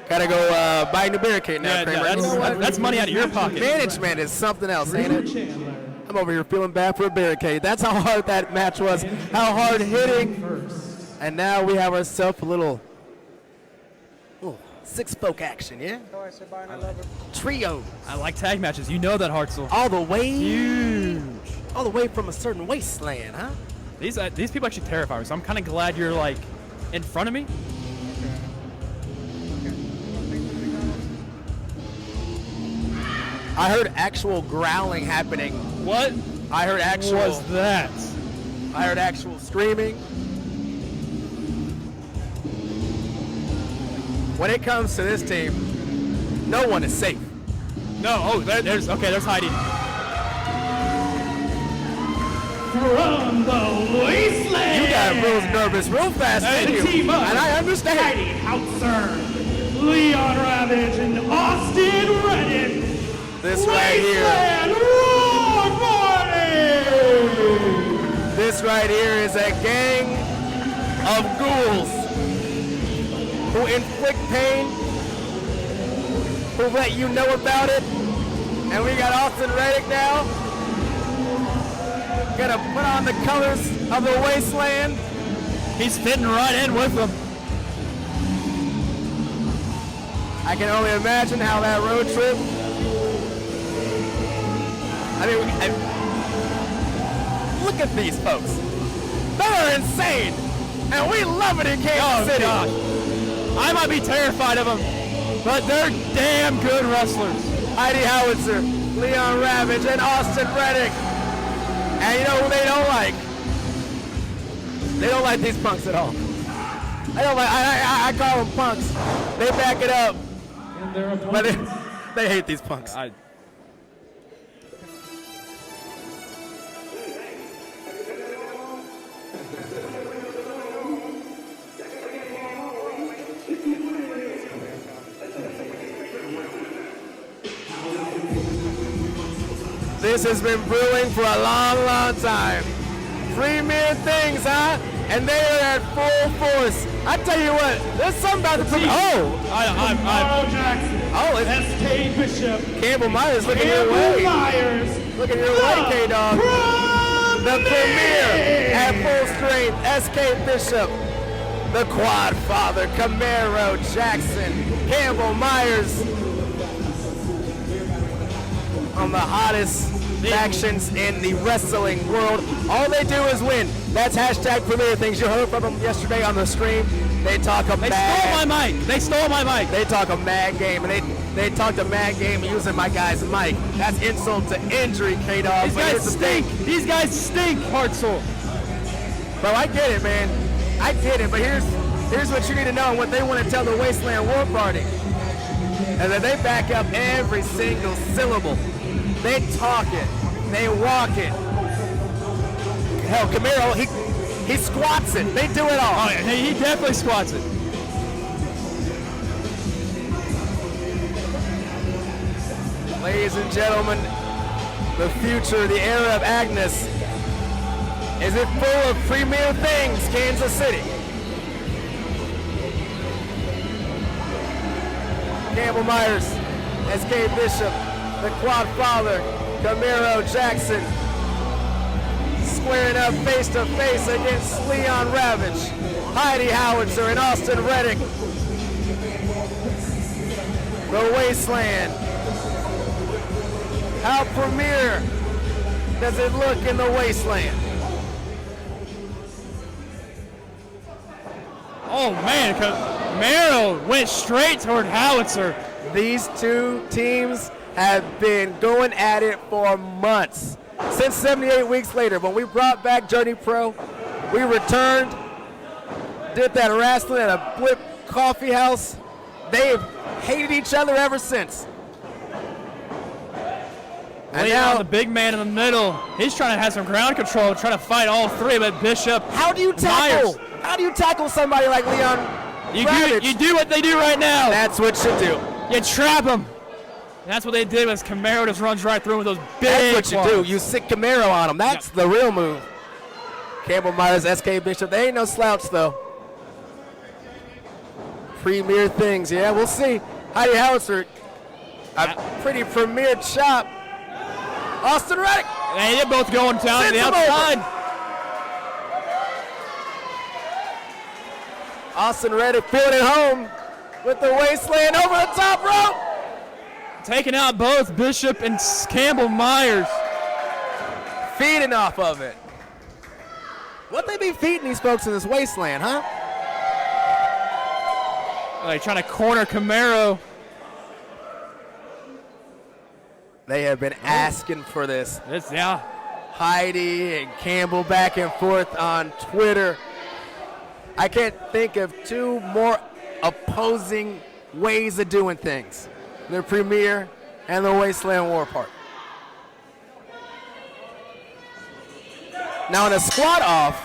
Gotta go buy a new barricade now, Kramer. That's money out of your pocket. Management is something else, ain't it? I'm over here feeling bad for a barricade. That's how hard that match was. How hard hitting. And now we have ourselves a little six-folk action, yeah? Trio. I like tag matches. You know that, Hartzell. All the way. Huge. All the way from a certain wasteland, huh? These people actually terrify me, so I'm kind of glad you're, like, in front of me. I heard actual growling happening. What? I heard actual. What was that? I heard actual screaming. When it comes to this team, no one is safe. No. There's Heidi. From the Wasteland. You got real nervous real fast, didn't you? Team up. And I understand. Heidi Hautzer, Leon Ravage, and Austin Reddick. This right here. Roar Party! This right here is a gang of ghouls who inflict pain, who let you know about it. And we got Austin Reddick now. Gonna put on the colors of the Wasteland. He's fitting right in with them. I can only imagine how that road trip. Look at these folks. They're insane, and we love it in Kansas City. Gosh. I might be terrified of them, but they're damn good wrestlers. Heidi Howitzer, Leon Ravage, and Austin Reddick. And you know who they don't like? They don't like these punks at all. I call them punks. They back it up, but they hate these punks. This has been brewing for a long, long time. Premier things, huh? And they are at full force. I tell you what, there's something about the team. It's S.K. Bishop. Campbell Myers looking your way. Looking your way, K-Dog. The premier at full strength, S.K. Bishop. The Quad Father, Camaro Jackson, Campbell Myers. On the hottest factions in the wrestling world. All they do is win. That's hashtag Premier Things. You heard from them yesterday on the stream. They talk a They stole my mic. They stole my mic. They talk a mad game, and they talked a mad game using my guy's mic. That's insult to injury, K-Dog. These guys stink. These guys stink, Hartzell. Bro, I get it, man. I get it, but here's what you need to know and what they want to tell the Wasteland War Party. And that they back up every single syllable. They talk it. They walk it. Hell, Camaro, he squats it. They do it all. Oh, yeah, he definitely squats it. Ladies and gentlemen, the future, the era of Agnes. Is it full of premier things, Kansas City? Campbell Myers, S.K. Bishop, the Quad Father, Camaro Jackson, squaring up face to face against Leon Ravage, Heidi Howitzer, and Austin Reddick. The Wasteland. How premier does it look in the Wasteland? Oh man, Camaro went straight toward Howitzer. These two teams have been going at it for months. Since 78 weeks later, when we brought back Journey Pro, we returned, did that wrestling at a Blip coffee house. They've hated each other ever since. And now the big man in the middle, he's trying to have some ground control, trying to fight all three, but Bishop, How do you tackle somebody like Leon Ravage? You do what they do right now. That's what you do. You trap him. And that's what they did was Camaro just runs right through with those big That's what you do. You sick Camaro on him. That's the real move. Campbell Myers, S.K. Bishop. They ain't no slouch, though. Premier things, yeah, we'll see. Heidi Howitzer, a pretty premier chop. Austin Reddick. Hey, they're both going down to the Sits him outside. Austin Reddick feeling it home with the Wasteland over the top rope. Taking out both Bishop and Campbell Myers. Feeding off of it. What they be feeding these folks in this Wasteland, huh? Like trying to corner Camaro. They have been asking for this. Yeah. Heidi and Campbell back and forth on Twitter. I can't think of two more opposing ways of doing things. The Premier and the Wasteland War Party. Now in a squat off,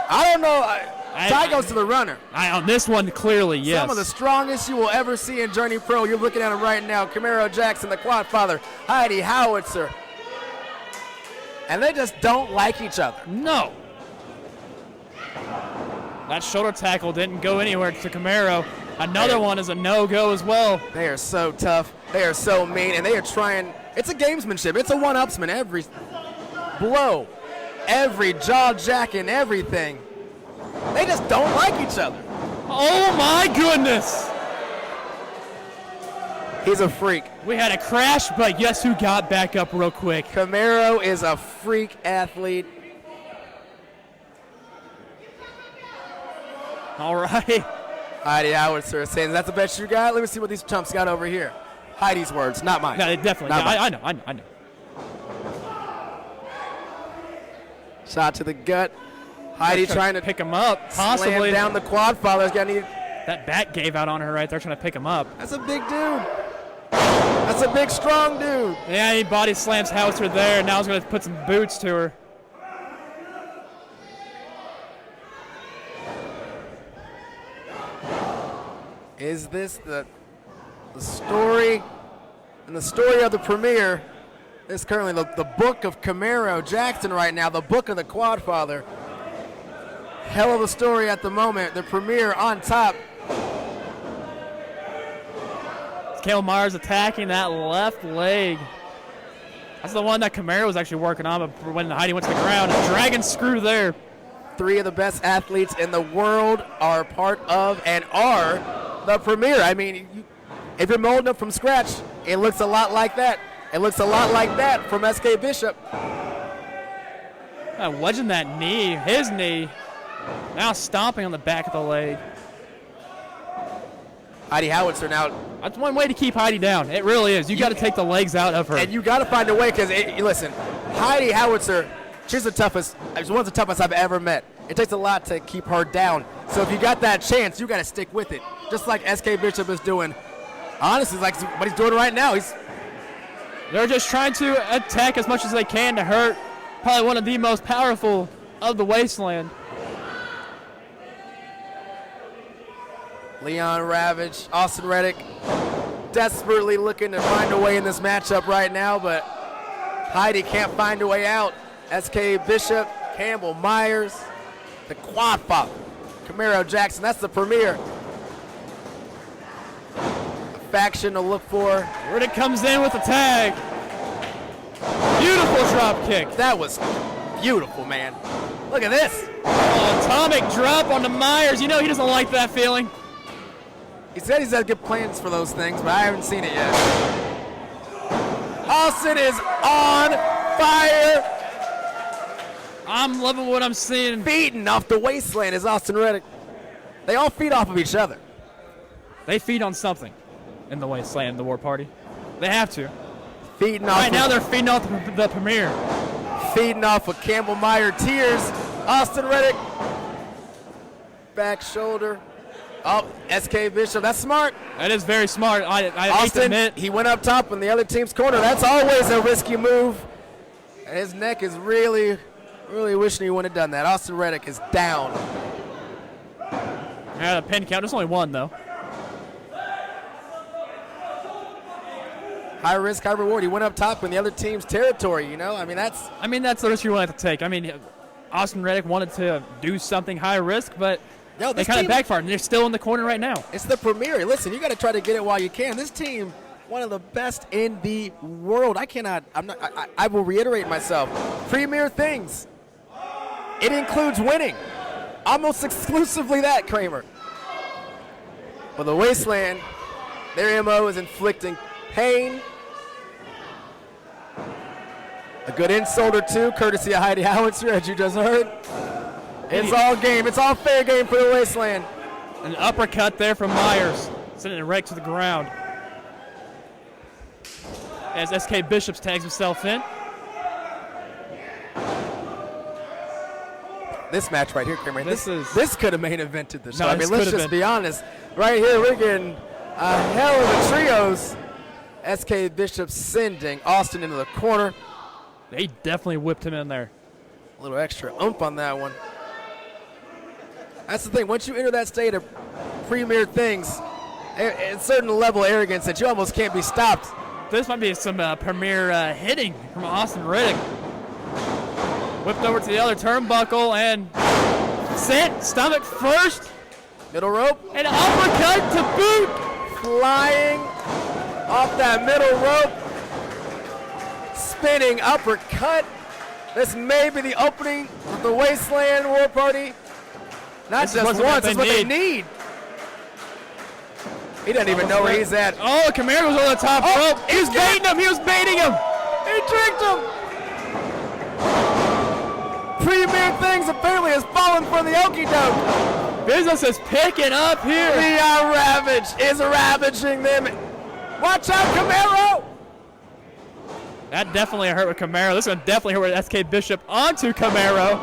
I don't know. Tie goes to the runner. On this one, clearly, yes. Some of the strongest you will ever see in Journey Pro. You're looking at him right now. Camaro Jackson, the quad father, Heidi Howitzer. And they just don't like each other. No. That shoulder tackle didn't go anywhere to Camaro. Another one is a no-go as well. They are so tough. They are so mean. And they are trying. It's a gamesmanship. It's a one-upsman. Every blow, every jaw jack and everything. They just don't like each other. Oh, my goodness. He's a freak. We had a crash, but guess who got back up real quick? Camaro is a freak athlete. All right. Heidi Howitzer is saying, that's the best you got? Let me see what these chumps got over here. Heidi's words, not mine. Yeah, definitely. Not Yeah, mine. I know. Shot to the gut. Heidi trying to pick him up, possibly. Slam down the quad father's got to need. That back gave out on her right there, trying to pick him up. That's a big dude. That's a big, strong dude. Yeah, he body slams Howitzer there. Now he's going to put some boots to her. Is this the story? And the story of the Premier is currently the book of Camaro Jackson right now, the book of the quad father. Hell of a story at the moment. The Premier on top. Campbell Myers attacking that left leg. That's the one that Camaro was actually working on, but when Heidi went to the ground, a dragon screw there. Three of the best athletes in the world are part of and are the Premier. I mean, if you're molding up from scratch, it looks a lot like that. It looks a lot like that from SK Bishop. Wedging that knee, his knee. Now stomping on the back of the leg. Heidi Howitzer now. That's one way to keep Heidi down. It really is. You got to take the legs out of her. And you got to find a way because, listen, Heidi Howitzer, she's the toughest. She's one of the toughest I've ever met. It takes a lot to keep her down. So if you got that chance, you got to stick with it. Just like SK Bishop is doing. Honestly, like what he's doing right now. They're just trying to attack as much as they can to hurt probably one of the most powerful of the Wasteland. Leon Ravage, Austin Reddick, desperately looking to find a way in this matchup right now, but Heidi can't find a way out. SK Bishop, Campbell Myers, the quad father, Camaro Jackson, that's the Premier. A faction to look for. Reddick comes in with the tag. Beautiful drop kick. That was beautiful, man. Look at this. Oh, atomic drop onto Myers. You know he doesn't like that feeling. He said he's had good plans for those things, but I haven't seen it yet. Austin is on fire. I'm loving what I'm seeing. Feeding off the Wasteland is Austin Reddick. They all feed off of each other. They feed on something in the Wasteland, the War Party. They have to. Feeding off. Right now they're feeding off the Premier. Feeding off of Campbell Meyer tears. Austin Reddick. Back shoulder. Oh, SK Bishop. That's smart. That is very smart. I hate to Austin, admit. he went up top in the other team's corner. That's always a risky move. And his neck is really wishing he wouldn't have done that. Austin Reddick is down. Yeah, the pin count. There's only one, though. High risk, high reward. He went up top in the other team's territory, you know? I mean, that's the risk you want to take. I mean, Austin Reddick wanted to do something high risk, but Yo, They this kind of team, backfired, and they're still in the corner right now. it's the Premier. Listen, you got to try to get it while you can. This team, one of the best in the world. I will reiterate myself. Premier things. It includes winning. Almost exclusively that, Kramer. For the Wasteland, their MO is inflicting pain. A good insult or two, courtesy of Heidi Howitzer, as you just heard. It's all game. It's all fair game for the Wasteland. An uppercut there from Myers, sending it right to the ground. As SK Bishops tags himself in. This match right here, Kramer, This could have main evented the show. No, I mean, this let's could have just been. be honest. Right here, we're getting a hell of a trios. SK Bishop sending Austin into the corner. They definitely whipped him in there. A little extra oomph on that one. That's the thing. Once you enter that state of premier things, a certain level of arrogance that you almost can't be stopped. This might be some premier hitting from Austin Reddick. Whipped over to the other turnbuckle and sent stomach first. Middle rope. An uppercut to boot. Flying off that middle rope. Spinning uppercut. This may be the opening of the Wasteland War Party. Not This is just what once, they it's what they need. need. He doesn't even know where he's at. Oh, Camaro was on the top rope. He was baiting him. He was baiting him. He tricked him. Premier Things apparently has fallen for the okie doke. Business is picking up here. Leon Ravage is ravaging them. Watch out, Camaro. That definitely hurt with Camaro. This one definitely hurt with SK Bishop onto Camaro.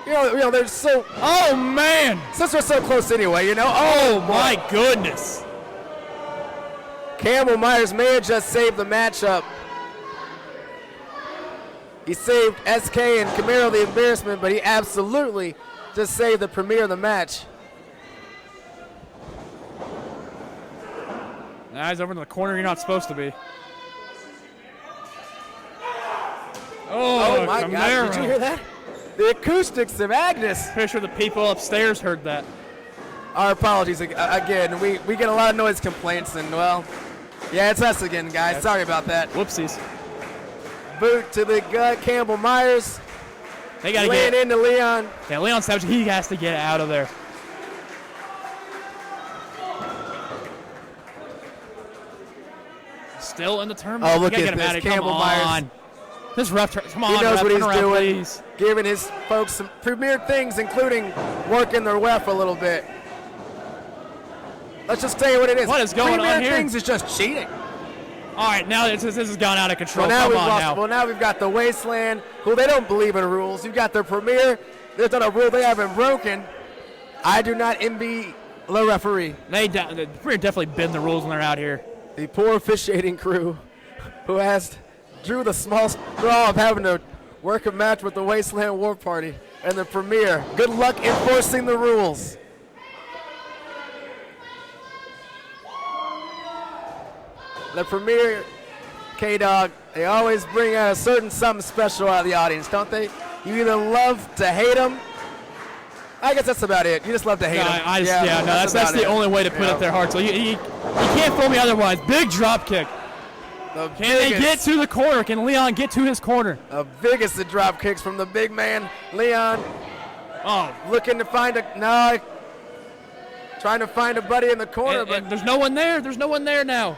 You know, they're so. Oh, man. Since they're so close anyway, you know. Oh, boy. my goodness. Campbell Myers may have just saved the matchup. He saved SK and Camaro the embarrassment, but he absolutely just saved the premiere of the match. Now he's over in the corner you're not supposed to be. Oh my Camaro. God, did you hear that? The acoustics of Agnes. Pretty sure the people upstairs heard that. Our apologies again. We get a lot of noise complaints, and well, yeah, it's us again, guys. Sorry about that. Whoopsies. Boot to the gut, Campbell Myers. They got to Laying get into Leon. Yeah, Leon Savage, he has to get out of there. Still in the tournament. Oh, look get at him this, out of here. Campbell Come Myers. on. This ref, come on, He knows ref, what turn he's around, doing, please. giving his folks some premier things, including working their ref a little bit. Let's just tell you what it is. What is going premier on here? Things is just cheating. All right, now this has gone out of control. Well, now Come we've on lost. now. Well, now we've got the Wasteland, who they don't believe in rules. You've got their premier. There's not a rule they haven't broken. I do not envy the referee. The Premier definitely bend the rules when they're out here. The poor officiating crew, who has drew the small straw of having to work a match with the Wasteland War Party and the premier. Good luck enforcing the rules. The premier, K-Dog, they always bring out a certain something special out of the audience, don't they? You either love to hate them. I guess that's about it. You just love to hate them. That's about the it. only way to put Yeah. it their heart. So you can't fool me otherwise. Big drop kick. The Can they get biggest- to the corner? Can Leon get to his corner? The biggest of drop kicks from the big man, Leon. Oh, Looking to find trying to find a buddy in the corner, and but there's no one there. There's no one there now.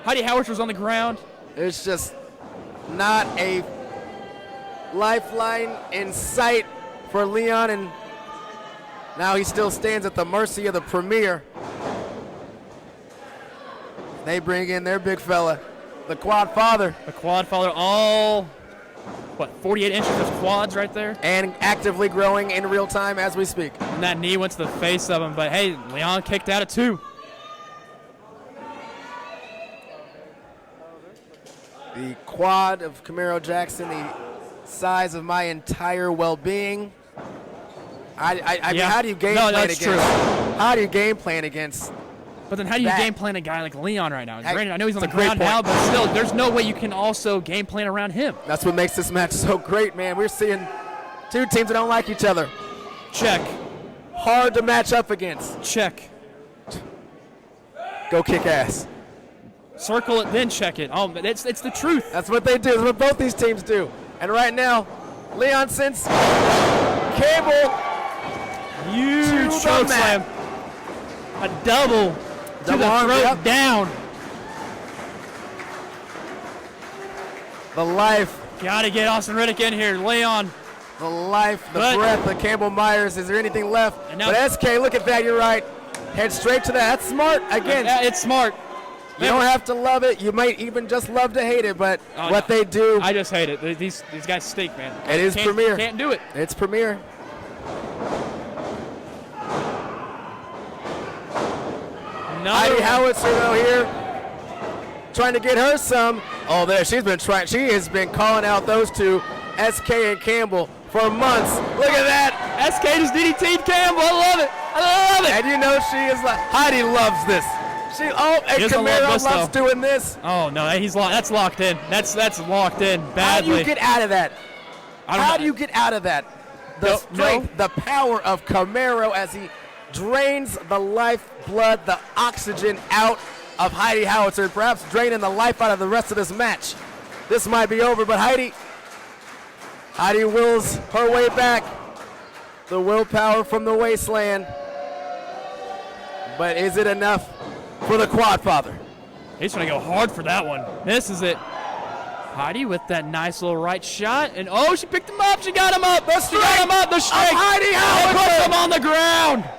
Heidi Howitz on the ground. there's just not a lifeline in sight for Leon, and now he still stands at the mercy of the premier. They bring in their big fella, the quad father, The quad father, all 48 inches of quads right there. and actively growing in real time as we speak. And that knee went to the face of him. But hey, Leon kicked out at 2. The quad of Camaro Jackson, the size of my entire well-being. I mean, Yeah. how do you game No, plan that's against? true. How do you game plan against? But then how do you That- game plan a guy like Leon right now? Granted, I know he's on the it's a great ground now, point. but still, there's no way you can also game plan around him. That's what makes this match so great, man. We're seeing two teams that don't like each other. Check. hard to match up against. Check. Go kick ass. Circle it, then check it. Oh, it's the truth. That's what they do. That's what both these teams do. And right now, Leon sends Campbell Huge to choke the mat. slam. A double to Double the arm, throat yep. down. The life, Gotta get Austin Reddick in here. Leon. the life, the But- breath of Campbell Myers. Is there anything left? And now- But SK, look at that. You're right. Head straight to that. That's smart. Again, Yeah, it's smart. you don't have to love it. You might even just love to hate it. But Oh, what no. they do, I just hate it. These guys stink, man. It is Can't- Premier. Can't do it. it's Premier. Heidi Howitzer though here, trying to get her some. Oh, there she's been trying. She has been calling out those two, SK and Campbell, for months. Look at that. SK just DDT'd Campbell. I love it. I love it. And you know she is like Heidi loves this. And doesn't love Camaro this, loves though. doing this. Oh no, he's locked. That's locked in. That's locked in How do badly. you get out of that? I don't How know. do you get out of that? The No, strength, the power of Camaro as he drains the lifeblood, the oxygen out of Heidi Howitzer, perhaps draining the life out of the rest of this match. This might be over, but Heidi wills her way back. The willpower from the Wasteland. But is it enough for the Quad Father? He's trying to go hard for that one. This is it. Heidi with that nice little right shot, and oh, she picked him up. She got him up. She got him up. The strike. Heidi And Howitzer puts him on the ground.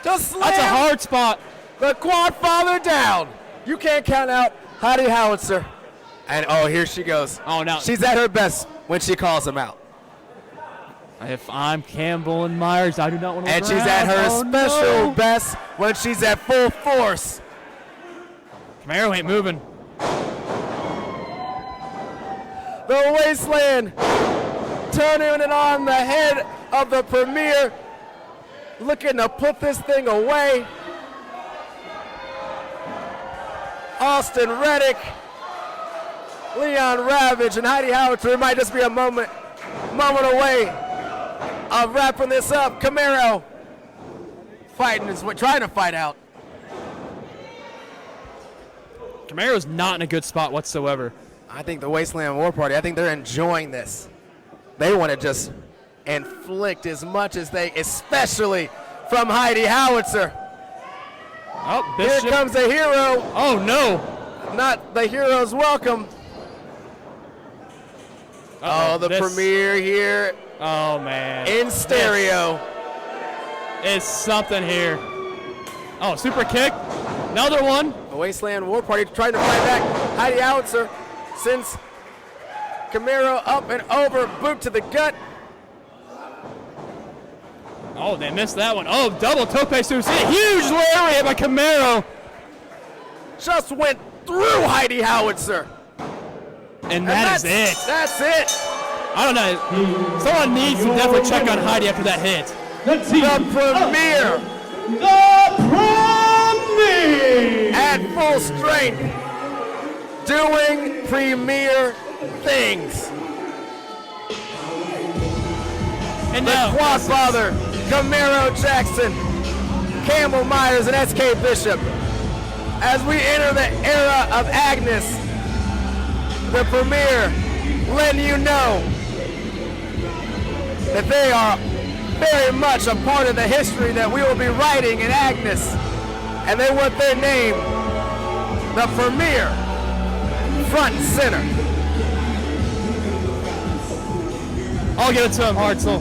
just slam That's a hard spot. the Quad Father down. You can't count out Heidi Howitzer. And oh, here she goes. Oh, no. She's at her best when she calls him out. If I'm Campbell and Myers, I do not want to. And she's at her Oh, special no. best when she's at full force. Camaro ain't moving. The Wasteland turning it on the head of the Premier, looking to put this thing away. Austin Reddick, Leon Ravage, and Heidi Howitzer. It might just be a moment away of wrapping this up. Camaro trying to fight out. Camaro's not in a good spot whatsoever. I think the Wasteland War Party, I think they're enjoying this. They want to just inflict as much as they, especially from Heidi Howitzer. Oh, Here Bishop. comes a hero. Oh no. Not the hero's welcome. Uh-oh, Oh, the this- Premier here Oh man. in stereo. It's something here. Oh, super kick. Another one. The Wasteland War Party trying to fight back. Heidi Howitzer sends Camaro up and over, boot to the gut. Oh, they missed that one. Oh, double tope suicide. Huge lariat by Camaro. Just went through Heidi Howitzer. And that's it. That's it. I don't know. Someone needs to definitely check on Heidi after that hit. The team The Premier the Premier. at full strength, doing Premier things. And The now, Quad Father, Camaro Jackson, Campbell Myers, and SK Bishop. As we enter the era of Agnes, the Premier letting you know that they are very much a part of the history that we will be writing in Agnes. And they want their name, the Premier, front and center. I'll give it to him, Hartzell.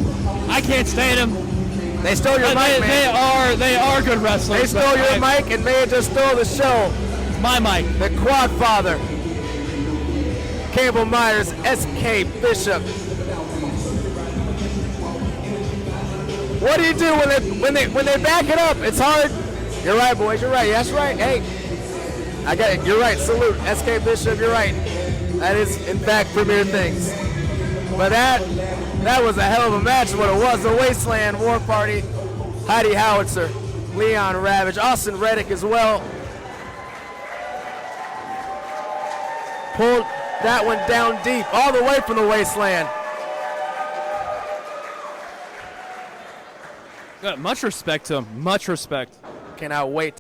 I can't stand him. They stole your But mic, man. they are good wrestlers. They stole your mic and may have just stole the show. My mic. The Quad Father, Campbell Myers, SK Bishop. What do you do when they back it up? It's hard. You're right, boys. You're right. That's right. Hey, I got it. You're right. Salute, SK Bishop. You're right. That is, in fact, Premier things. But that was a hell of a match. What it was, the Wasteland War Party. Heidi Howitzer, Leon Ravage, Austin Reddick as well. Pulled that one down deep, all the way from the Wasteland. Much respect to him. Much respect. Cannot wait